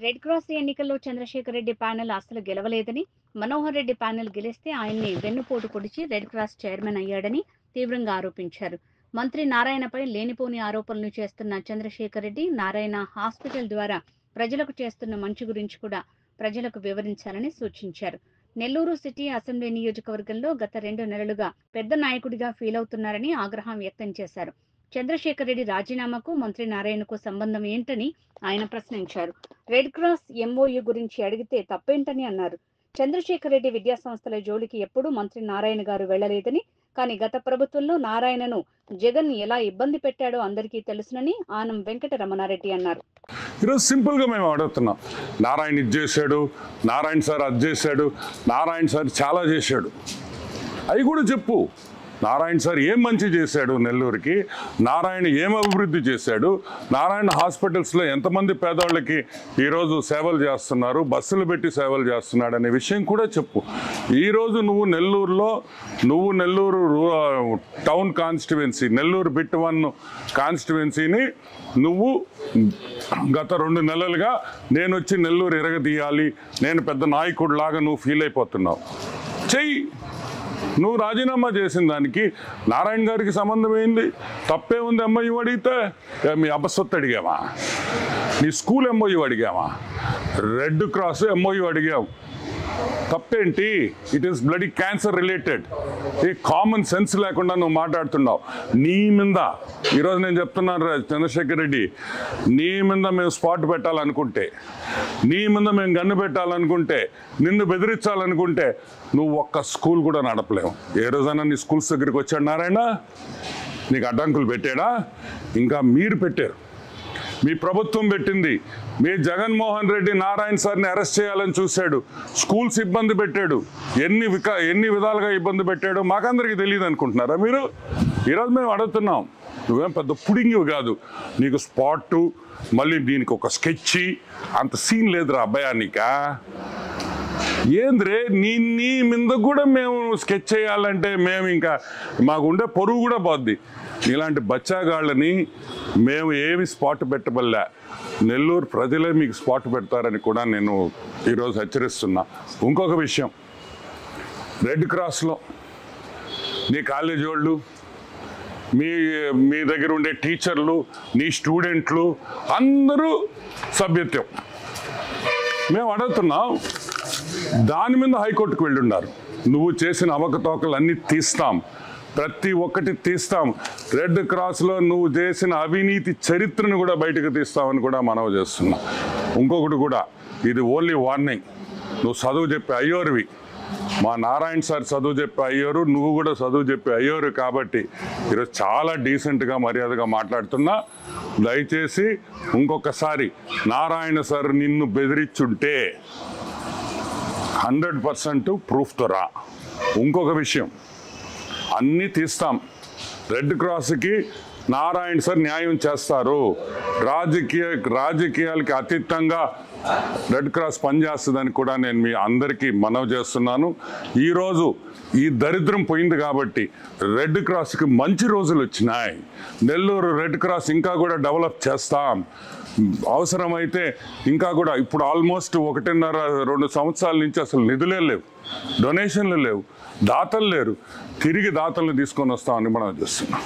Red cross ఎన్నికల్లో Chandrasekhar Reddy panel అస్సలు గెలవలేదని, Manohar Reddy panel గెలిస్తే ఆయన్ని వెన్నుపోటు పొడిచి రెడ్ క్రాస్ చైర్మన్ అయ్యాడని తీవ్రంగా ఆరోపించారు. మంత్రి నారాయణపై లేనిపోని ఆరోపణలు చేస్తున్న చంద్రశేఖర్ రెడ్డి, నారాయణ హాస్పిటల్ ద్వారా ప్రజలకు చేస్తున్న మంచి గురించి కూడా ప్రజలకు వివరించాలని సూచించారు. నెల్లూరు సిటీ అసెంబ్లీ నియోజకవర్గంలో గత 2 నెలలుగా పెద్ద నాయకుడిగా ఫీల్ అవుతున్నారని ఆగ్రహం వ్యక్తం చేశారు. చంద్రశేఖర్ రెడ్డి రాజీనామాకు మంత్రి నారాయణకు సంబంధం ఏంటని ఆయన ప్రశ్నించారు. రెడ్ క్రాస్ ఎంఓయూ గురించి అడిగితే తప్పేంటని అన్నారు. చంద్రశేఖర్ రెడ్డి విద్యా సంస్థల జోలికి ఎప్పుడూ మంత్రి నారాయణ గారు వెళ్లలేదని, కానీ గత ప్రభుత్వంలో నారాయణను జగన్ ఎలా ఇబ్బంది పెట్టాడో అందరికీ తెలుసునని ఆనం వెంకటరమణారెడ్డి అన్నారు. ఈరోజు సింపుల్గా మేము అడుగుతున్నాం, నారాయణ ఇది చేశాడు, నారాయణ సార్ అది చేశాడు, నారాయణ సార్ చాలా చేశాడు, అవి కూడా చెప్పు. నారాయణ సార్ ఏం మంచి చేశాడు నెల్లూరుకి, నారాయణ ఏం అభివృద్ధి చేశాడు, నారాయణ హాస్పిటల్స్లో ఎంతమంది పేదవాళ్ళకి ఈరోజు సేవలు చేస్తున్నారు, బస్సులు పెట్టి సేవలు చేస్తున్నాడు అనే విషయం కూడా చెప్పు. ఈరోజు నువ్వు Nellore town constituency, Nellore bit 1 కాన్స్టిట్యువెన్సీని నువ్వు గత 2 నెలలుగా నేను వచ్చి నెల్లూరు ఎరగదీయాలి, నేను పెద్ద నాయకుడిలాగా నువ్వు ఫీల్ అయిపోతున్నావు. చెయ్యి. నువ్వు రాజీనామా చేసిన దానికి నారాయణ గారికి సంబంధం ఏంది? తప్పే ఉంది. ఎంఓయూ అడిగితే మీ అబ్బసొత్తు అడిగావా? నీ స్కూల్ ఎంఓయూ అడిగావా? రెడ్ క్రాస్ ఎంఓయూ అడిగావు, తప్పేంటి? It is bloody cancer related. ఈ కామన్ సెన్స్ లేకుండా నువ్వు మాట్లాడుతున్నావు. నీ మీద ఈరోజు నేను చెప్తున్నాను చంద్రశేఖర్ రెడ్డి, నీ మీద మేము స్పాట్ పెట్టాలనుకుంటే, నీ మీద మేము గన్ను పెట్టాలనుకుంటే, నిన్ను బెదిరించాలనుకుంటే నువ్వు ఒక్క స్కూల్ కూడా నడపలేవు. ఏ రోజైనా నీ స్కూల్స్ దగ్గరికి వచ్చాడు నారాయణ? నీకు అడ్డంకులు పెట్టాడా? ఇంకా మీరు పెట్టారు, మీ ప్రభుత్వం పెట్టింది. మీ జగన్మోహన్ రెడ్డి నారాయణ సార్ని అరెస్ట్ చేయాలని చూశాడు, స్కూల్స్ ఇబ్బంది పెట్టాడు, ఎన్ని విధాలుగా ఇబ్బంది పెట్టాడో మాకందరికీ తెలియదు అనుకుంటున్నారా మీరు? ఈరోజు మేము అడుగుతున్నాం, నువ్వేం పెద్ద పుడింగివి కాదు, నీకు స్పాటు మళ్ళీ దీనికి ఒక స్కెచ్ అంత సీన్ లేదురా అబ్బాయా నీకా? ఏంద్రే నీ మీద కూడా మేము స్కెచ్ చేయాలంటే మేము ఇంకా మాకు ఉండే పొరుగు కూడా పోద్ది. ఇలాంటి బచ్చాగాళ్ళని మేము ఏమి స్పాట్ పెట్టబల్లా, నెల్లూరు ప్రజలే మీకు స్పాట్ పెడతారని కూడా నేను ఈరోజు హెచ్చరిస్తున్నా. ఇంకొక విషయం, రెడ్ క్రాస్లో నీ కాలేజీ వాళ్ళు, మీ దగ్గర ఉండే టీచర్లు, నీ స్టూడెంట్లు అందరూ సభ్యత్వం మేము అడుగుతున్నాం. దాని మీద హైకోర్టుకు వెళ్ళున్నారు. నువ్వు చేసిన అవకతవకలు అన్నీ తీస్తాం, ప్రతి ఒక్కటి తీస్తాం. రెడ్ క్రాస్లో నువ్వు చేసిన అవినీతి చరిత్రను కూడా బయటకు తీస్తామని కూడా మనవి చేస్తున్నా. ఇంకొకటి కూడా, ఇది ఓన్లీ వార్నింగ్. నువ్వు చదువు చెప్పే అయ్యోరువి, మా నారాయణ సార్ చదువు చెప్పే అయ్యోరు, నువ్వు కూడా చదువు చెప్పే అయ్యోరు. కాబట్టి ఈరోజు చాలా డీసెంట్గా మర్యాదగా మాట్లాడుతున్నా. దయచేసి ఇంకొకసారి నారాయణ సార్ నిన్ను బెదిరించుంటే 100% ప్రూఫ్తో రా. ఇంకొక విషయం, అన్నీ తీస్తాం. రెడ్ క్రాస్కి నారాయణ సార్ న్యాయం చేస్తారు. రాజకీయాలకి అతీతంగా రెడ్ క్రాస్ పనిచేస్తుందని కూడా నేను మీ అందరికీ మనవి చేస్తున్నాను. ఈరోజు ఈ దరిద్రం పోయింది కాబట్టి రెడ్ క్రాస్కి మంచి రోజులు వచ్చినాయి. నెల్లూరు రెడ్ క్రాస్ ఇంకా కూడా డెవలప్ చేస్తాం. అవసరమైతే ఇంకా కూడా ఇప్పుడు ఆల్మోస్ట్ 1.5-2 సంవత్సరాల నుంచి అసలు నిధులే లేవు, డొనేషన్లు లేవు, దాతలు లేరు. తిరిగి దాతలను తీసుకొని వస్తామని మనం చూస్తున్నాం.